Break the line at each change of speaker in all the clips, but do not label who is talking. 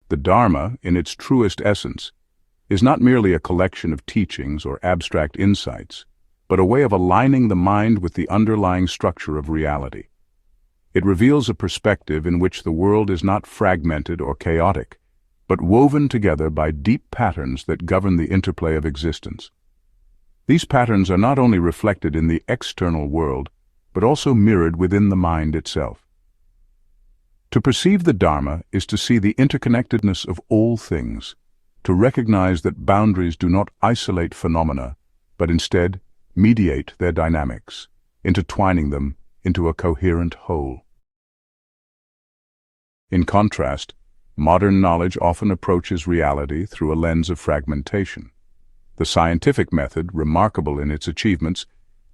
The Dharma, in its truest essence, is not merely a collection of teachings or abstract insights, but a way of aligning the mind with the underlying structure of reality. It reveals a perspective in which the world is not fragmented or chaotic, but woven together by deep patterns that govern the interplay of existence. These patterns are not only reflected in the external world, but also mirrored within the mind itself. To perceive the Dharma is to see the interconnectedness of all things, to recognize that boundaries do not isolate phenomena, but instead mediate their dynamics, intertwining them into a coherent whole. In contrast, modern knowledge often approaches reality through a lens of fragmentation. The scientific method, remarkable in its achievements,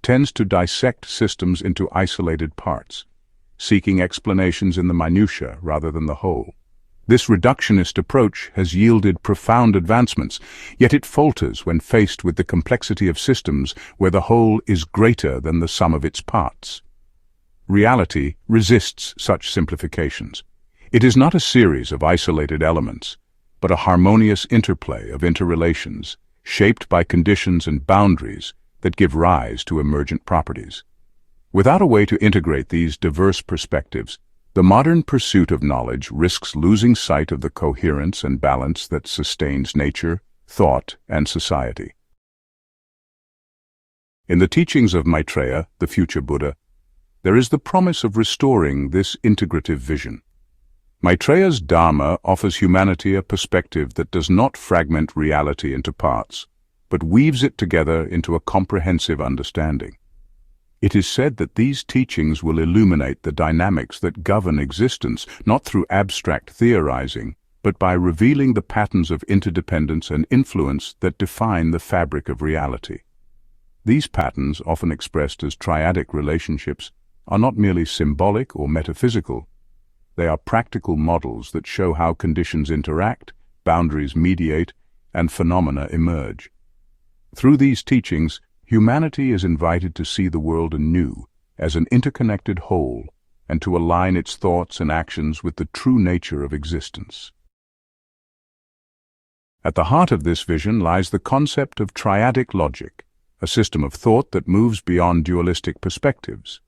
tends to dissect systems into isolated parts, seeking explanations in the minutiae rather than the whole. This reductionist approach has yielded profound advancements, yet it falters when faced with the complexity of systems where the whole is greater than the sum of its parts. Reality resists such simplifications. It is not a series of isolated elements, but a harmonious interplay of interrelations, shaped by conditions and boundaries that give rise to emergent properties. Without a way to integrate these diverse perspectives, the modern pursuit of knowledge risks losing sight of the coherence and balance that sustains nature, thought, and society. In the teachings of Maitreya, the future Buddha, there is the promise of restoring this integrative vision. Maitreya's Dharma offers humanity a perspective that does not fragment reality into parts, but weaves it together into a comprehensive understanding. It is said that these teachings will illuminate the dynamics that govern existence, not through abstract theorizing, but by revealing the patterns of interdependence and influence that define the fabric of reality. These patterns, often expressed as triadic relationships, are not merely symbolic or metaphysical. They are practical models that show how conditions interact, boundaries mediate, and phenomena emerge. Through these teachings, humanity is invited to see the world anew as an interconnected whole and to align its thoughts and actions with the true nature of existence. At the heart of this vision lies the concept of triadic logic, a system of thought that moves beyond dualistic perspectives.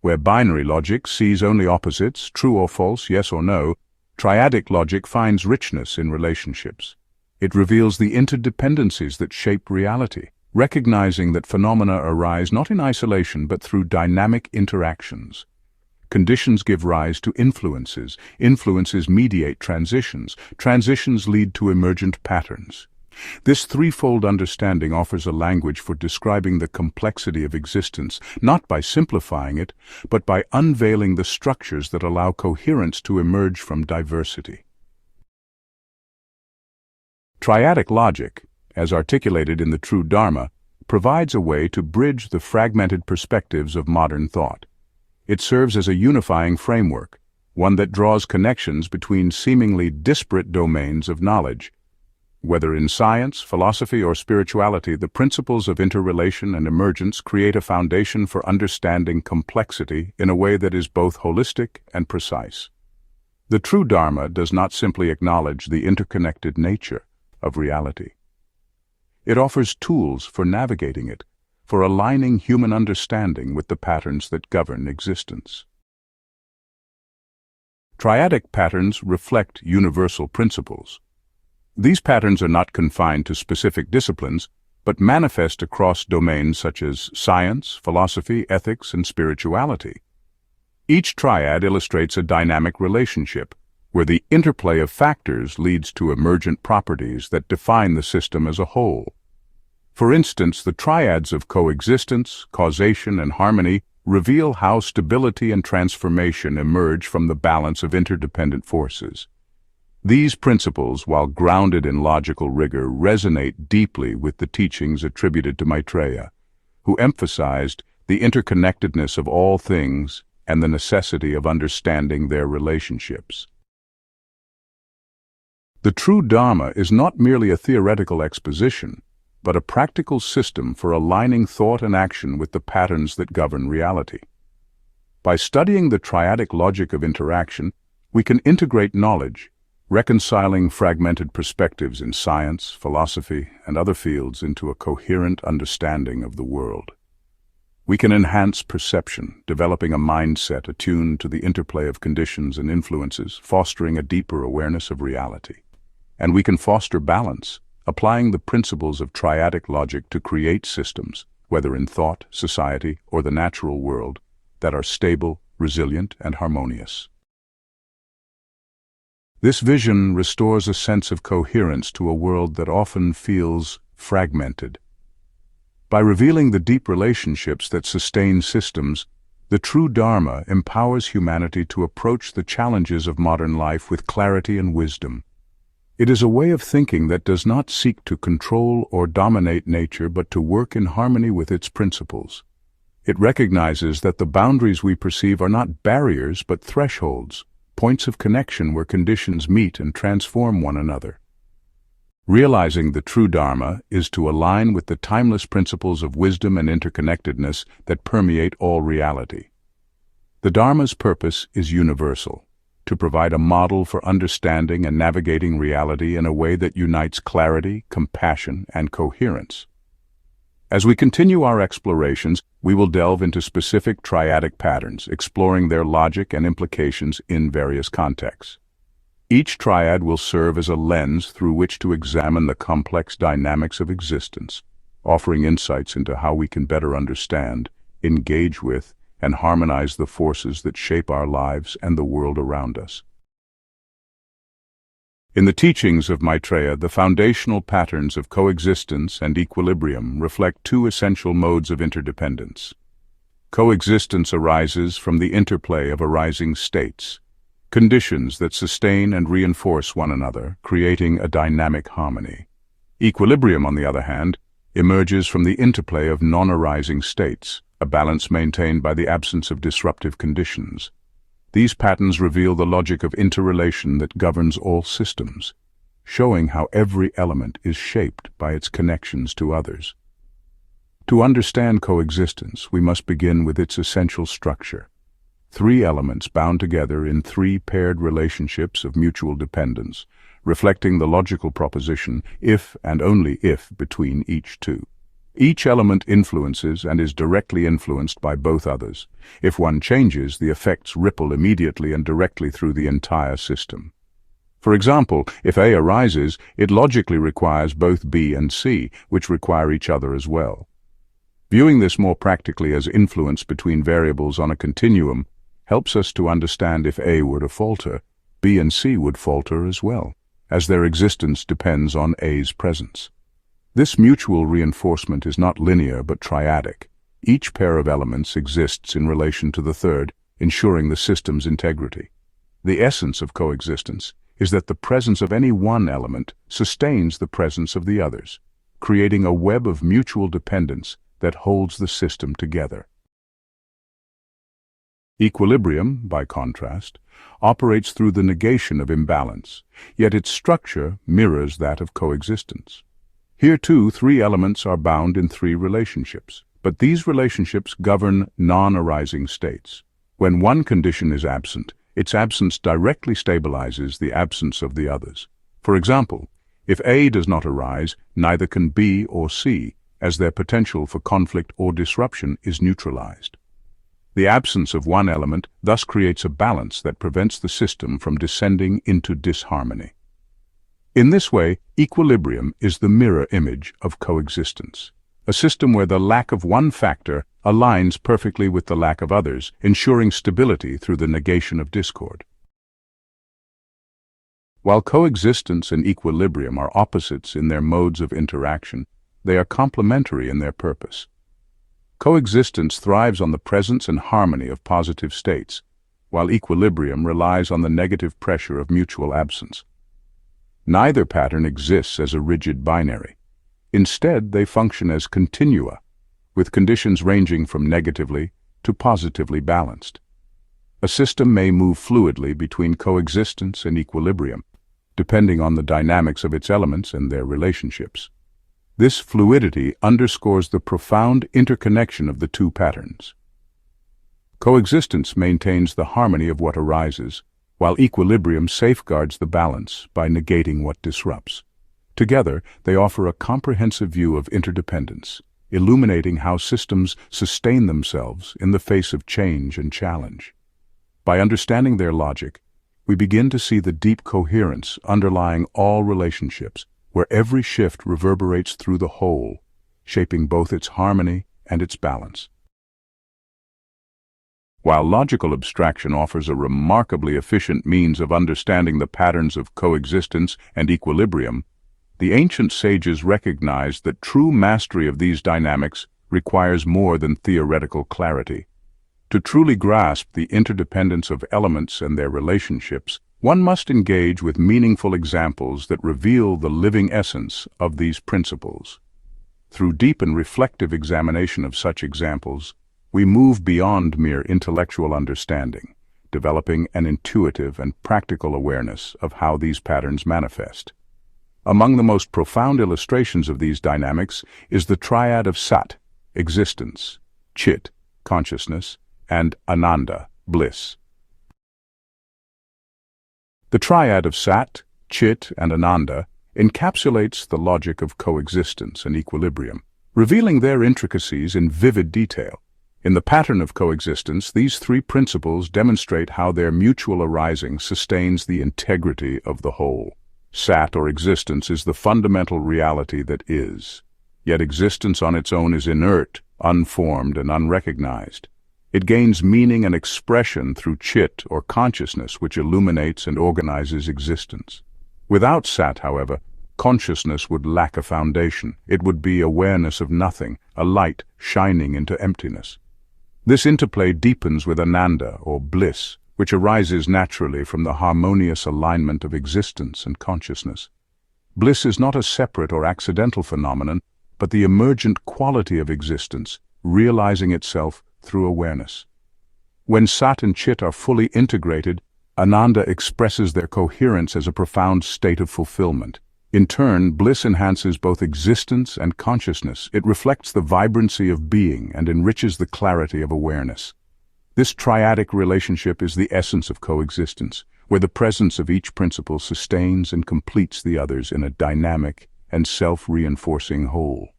Where binary logic sees only opposites, true or false, yes or no, triadic logic finds richness in relationships. It reveals the interdependencies that shape reality, recognizing that phenomena arise not in isolation but through dynamic interactions. Conditions give rise to influences, influences mediate transitions, transitions lead to emergent patterns. This threefold understanding offers a language for describing the complexity of existence, not by simplifying it, but by unveiling the structures that allow coherence to emerge from diversity. Triadic logic, as articulated in the True Dharma, provides a way to bridge the fragmented perspectives of modern thought. It serves as a unifying framework, one that draws connections between seemingly disparate domains of knowledge. Whether in science, philosophy, or spirituality, the principles of interrelation and emergence create a foundation for understanding complexity in a way that is both holistic and precise. The True Dharma does not simply acknowledge the interconnected nature of reality. It offers tools for navigating it, for aligning human understanding with the patterns that govern existence. Triadic patterns reflect universal principles. These patterns are not confined to specific disciplines, but manifest across domains such as science, philosophy, ethics, and spirituality. Each triad illustrates a dynamic relationship, where the interplay of factors leads to emergent properties that define the system as a whole. For instance, the triads of coexistence, causation, and harmony reveal how stability and transformation emerge from the balance of interdependent forces. These principles, while grounded in logical rigor, resonate deeply with the teachings attributed to Maitreya, who emphasized the interconnectedness of all things and the necessity of understanding their relationships. The True Dharma is not merely a theoretical exposition, but a practical system for aligning thought and action with the patterns that govern reality. By studying the triadic logic of interaction, we can integrate knowledge, reconciling fragmented perspectives in science, philosophy, and other fields into a coherent understanding of the world. We can enhance perception, developing a mindset attuned to the interplay of conditions and influences, fostering a deeper awareness of reality. And we can foster balance, applying the principles of triadic logic to create systems, whether in thought, society, or the natural world, that are stable, resilient, and harmonious. This vision restores a sense of coherence to a world that often feels fragmented. By revealing the deep relationships that sustain systems, the True Dharma empowers humanity to approach the challenges of modern life with clarity and wisdom. It is a way of thinking that does not seek to control or dominate nature but to work in harmony with its principles. It recognizes that the boundaries we perceive are not barriers but thresholds, points of connection where conditions meet and transform one another. Realizing the true Dharma is to align with the timeless principles of wisdom and interconnectedness that permeate all reality. The Dharma's purpose is universal, to provide a model for understanding and navigating reality in a way that unites clarity, compassion, and coherence. As we continue our explorations, we will delve into specific triadic patterns, exploring their logic and implications in various contexts. Each triad will serve as a lens through which to examine the complex dynamics of existence, offering insights into how we can better understand, engage with, and harmonize the forces that shape our lives and the world around us. In the teachings of Maitreya, the foundational patterns of coexistence and equilibrium reflect two essential modes of interdependence. Coexistence arises from the interplay of arising states, conditions that sustain and reinforce one another, creating a dynamic harmony. Equilibrium, on the other hand, emerges from the interplay of non-arising states, a balance maintained by the absence of disruptive conditions. These patterns reveal the logic of interrelation that governs all systems, showing how every element is shaped by its connections to others. To understand coexistence, we must begin with its essential structure. Three elements bound together in three paired relationships of mutual dependence, reflecting the logical proposition if and only if between each two. Each element influences and is directly influenced by both others. If one changes, the effects ripple immediately and directly through the entire system. For example, if A arises, it logically requires both B and C, which require each other as well. Viewing this more practically as influence between variables on a continuum helps us to understand if A were to falter, B and C would falter as well, as their existence depends on A's presence. This mutual reinforcement is not linear but triadic. Each pair of elements exists in relation to the third, ensuring the system's integrity. The essence of coexistence is that the presence of any one element sustains the presence of the others, creating a web of mutual dependence that holds the system together. Equilibrium, by contrast, operates through the negation of imbalance, yet its structure mirrors that of coexistence. Here too, three elements are bound in three relationships, but these relationships govern non-arising states. When one condition is absent, its absence directly stabilizes the absence of the others. For example, if A does not arise, neither can B or C, as their potential for conflict or disruption is neutralized. The absence of one element thus creates a balance that prevents the system from descending into disharmony. In this way, equilibrium is the mirror image of coexistence, a system where the lack of one factor aligns perfectly with the lack of others, ensuring stability through the negation of discord. While coexistence and equilibrium are opposites in their modes of interaction, they are complementary in their purpose. Coexistence thrives on the presence and harmony of positive states, while equilibrium relies on the negative pressure of mutual absence. Neither pattern exists as a rigid binary. Instead, they function as continua, with conditions ranging from negatively to positively balanced. A system may move fluidly between coexistence and equilibrium, depending on the dynamics of its elements and their relationships. This fluidity underscores the profound interconnection of the two patterns. Coexistence maintains the harmony of what arises, while equilibrium safeguards the balance by negating what disrupts. Together, they offer a comprehensive view of interdependence, illuminating how systems sustain themselves in the face of change and challenge. By understanding their logic, we begin to see the deep coherence underlying all relationships, where every shift reverberates through the whole, shaping both its harmony and its balance. While logical abstraction offers a remarkably efficient means of understanding the patterns of coexistence and equilibrium, the ancient sages recognized that true mastery of these dynamics requires more than theoretical clarity. To truly grasp the interdependence of elements and their relationships, one must engage with meaningful examples that reveal the living essence of these principles. Through deep and reflective examination of such examples, we move beyond mere intellectual understanding, developing an intuitive and practical awareness of how these patterns manifest. Among the most profound illustrations of these dynamics is the triad of Sat, existence, Chit, consciousness, and Ananda, bliss. The triad of Sat, Chit, and Ananda encapsulates the logic of coexistence and equilibrium, revealing their intricacies in vivid detail. In the pattern of coexistence, these three principles demonstrate how their mutual arising sustains the integrity of the whole. Sat, or existence, is the fundamental reality that is. Yet existence on its own is inert, unformed, and unrecognized. It gains meaning and expression through Chit, or consciousness, which illuminates and organizes existence. Without Sat, however, consciousness would lack a foundation. It would be awareness of nothing, a light shining into emptiness. This interplay deepens with Ananda, or bliss, which arises naturally from the harmonious alignment of existence and consciousness. Bliss is not a separate or accidental phenomenon, but the emergent quality of existence, realizing itself through awareness. When Sat and Chit are fully integrated, Ananda expresses their coherence as a profound state of fulfillment. In turn, bliss enhances both existence and consciousness. It reflects the vibrancy of being and enriches the clarity of awareness. This triadic relationship is the essence of coexistence, where the presence of each principle sustains and completes the others in a dynamic and self-reinforcing whole.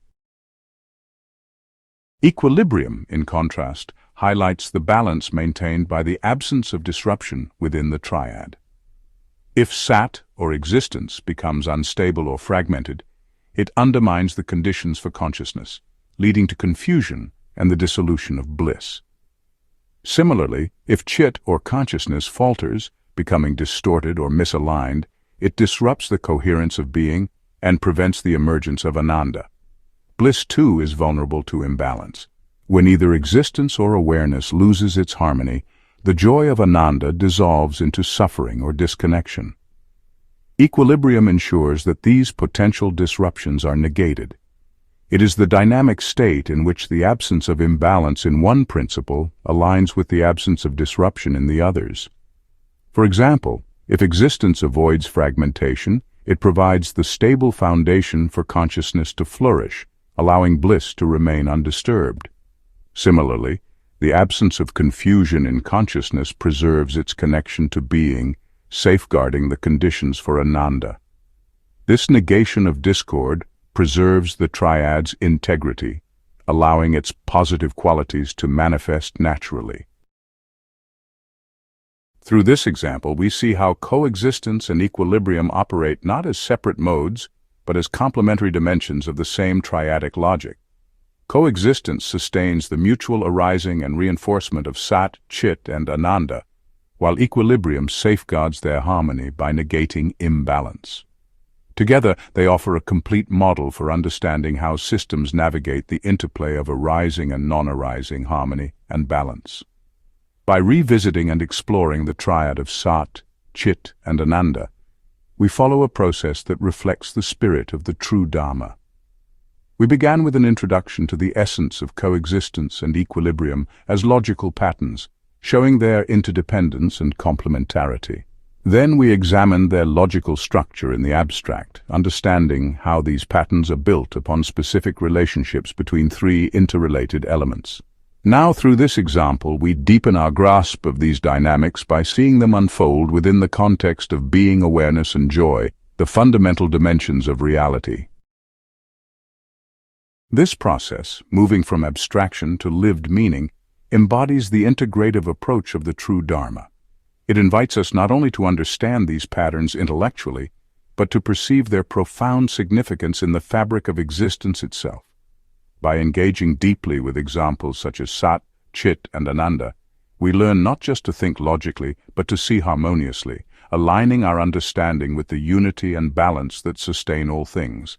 Equilibrium, in contrast, highlights the balance maintained by the absence of disruption within the triad. If Sat, or existence, becomes unstable or fragmented, it undermines the conditions for consciousness, leading to confusion and the dissolution of bliss. Similarly, if Chit, or consciousness, falters, becoming distorted or misaligned, it disrupts the coherence of being and prevents the emergence of Ananda. Bliss, too, is vulnerable to imbalance. When either existence or awareness loses its harmony, the joy of Ananda dissolves into suffering or disconnection. Equilibrium ensures that these potential disruptions are negated. It is the dynamic state in which the absence of imbalance in one principle aligns with the absence of disruption in the others. For example, if existence avoids fragmentation, it provides the stable foundation for consciousness to flourish, allowing bliss to remain undisturbed. Similarly, the absence of confusion in consciousness preserves its connection to being, safeguarding the conditions for Ananda. This negation of discord preserves the triad's integrity, allowing its positive qualities to manifest naturally. Through this example, we see how coexistence and equilibrium operate not as separate modes, but as complementary dimensions of the same triadic logic. Coexistence sustains the mutual arising and reinforcement of Sat, Chit, and Ananda, while equilibrium safeguards their harmony by negating imbalance. Together, they offer a complete model for understanding how systems navigate the interplay of arising and non-arising harmony and balance. By revisiting and exploring the triad of Sat, Chit, and Ananda, we follow a process that reflects the spirit of the True Dharma. We began with an introduction to the essence of coexistence and equilibrium as logical patterns, showing their interdependence and complementarity. Then we examined their logical structure in the abstract, understanding how these patterns are built upon specific relationships between three interrelated elements. Now, through this example, we deepen our grasp of these dynamics by seeing them unfold within the context of being, awareness, and joy, the fundamental dimensions of reality. This process, moving from abstraction to lived meaning, embodies the integrative approach of the True Dharma. It invites us not only to understand these patterns intellectually, but to perceive their profound significance in the fabric of existence itself. By engaging deeply with examples such as Sat, Chit, and Ananda, we learn not just to think logically, but to see harmoniously, aligning our understanding with the unity and balance that sustain all things.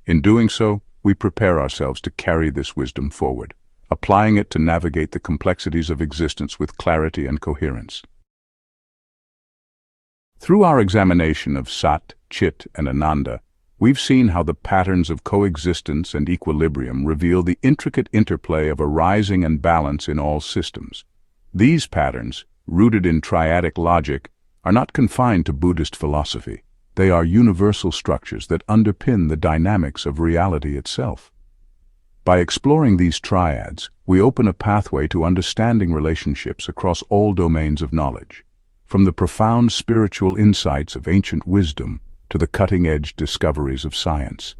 In doing so, we prepare ourselves to carry this wisdom forward, applying it to navigate the complexities of existence with clarity and coherence. Through our examination of Sat, Chit, and Ananda, we've seen how the patterns of coexistence and equilibrium reveal the intricate interplay of arising and balance in all systems. These patterns, rooted in triadic logic, are not confined to Buddhist philosophy. They are universal structures that underpin the dynamics of reality itself. By exploring these triads, we open a pathway to understanding relationships across all domains of knowledge, from the profound spiritual insights of ancient wisdom to the cutting-edge discoveries of science.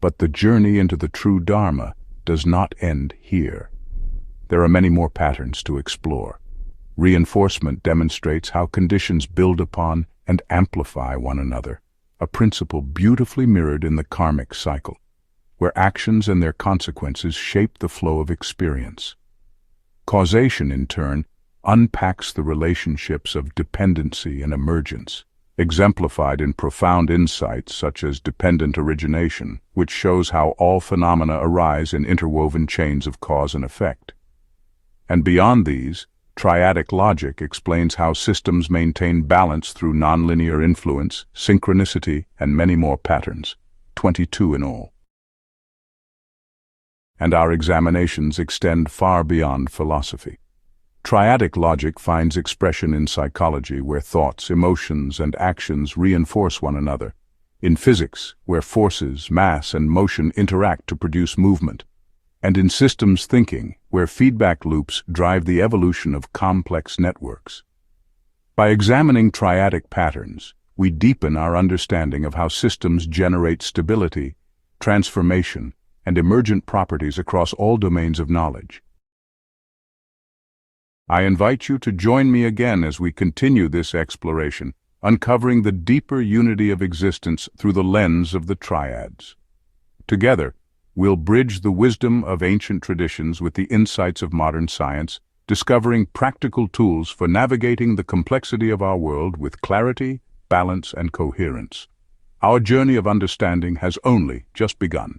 But the journey into the true Dharma does not end here. There are many more patterns to explore. Reinforcement demonstrates how conditions build upon and amplify one another, a principle beautifully mirrored in the karmic cycle, where actions and their consequences shape the flow of experience. Causation, in turn, unpacks the relationships of dependency and emergence, exemplified in profound insights such as dependent origination, which shows how all phenomena arise in interwoven chains of cause and effect. And beyond these, triadic logic explains how systems maintain balance through nonlinear influence, synchronicity, and many more patterns, 22 in all. And our examinations extend far beyond philosophy. Triadic logic finds expression in psychology, where thoughts, emotions, and actions reinforce one another, in physics, where forces, mass, and motion interact to produce movement, and in systems thinking, where feedback loops drive the evolution of complex networks. By examining triadic patterns, we deepen our understanding of how systems generate stability, transformation, and emergent properties across all domains of knowledge. I invite you to join me again as we continue this exploration, uncovering the deeper unity of existence through the lens of the triads. Together, we'll bridge the wisdom of ancient traditions with the insights of modern science, discovering practical tools for navigating the complexity of our world with clarity, balance, and coherence. Our journey of understanding has only just begun.